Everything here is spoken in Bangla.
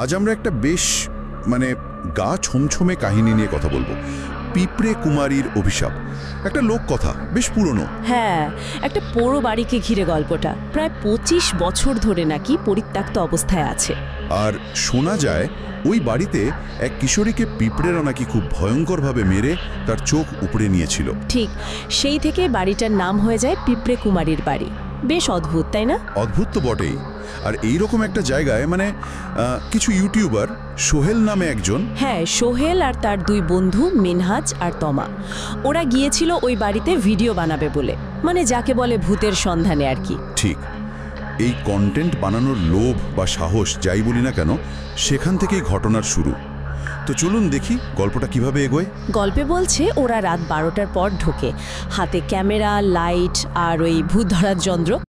আজ আমরা একটা বেশ গা ছমছমে কাহিনী নিয়ে কথা বলবো। পিঁপড়ে কুমারীর অভিশাপ, একটা লোক কথা, বেশ পুরনো। হ্যাঁ, একটা পোড়ো বাড়িকে ঘিরে গল্পটা প্রায় 25 বছর ধরে নাকি পরিত্যক্ত অবস্থায় আছে। আর শোনা যায় ওই বাড়িতে এক কিশোরীকে পিঁপড়েরা নাকি খুব ভয়ঙ্করভাবে মেরে তার চোখ উপড়ে নিয়েছিল। ঠিক সেই থেকে বাড়িটার নাম হয়ে যায় পিঁপড়ে কুমারীর বাড়ি। বেশ অদ্ভুত, তাই না? অদ্ভুত তো বটেই। আর এইরকম একটা জায়গায় কিছু ইউটিউবার, সোহেল নামে একজন, হ্যাঁ, সোহেল আর তার দুই বন্ধু মিনহাজ আর তমা, ওরা গিয়েছিল ওই বাড়িতে ভিডিও বানাবে বলে, যাকে বলে ভূতের সন্ধানে আর কি। ঠিক এই কন্টেন্ট বানানোর লোভ বা সাহস যাই বলি না কেন, সেখান থেকেই ঘটনার শুরু। তো চলুন দেখি গল্পটা কিভাবে এগোয়। গল্পে বলছে ওরা রাত 12টার পর ঢোকে, হাতে ক্যামেরা, লাইট আর ওই ভূত ধরার যন্ত্র।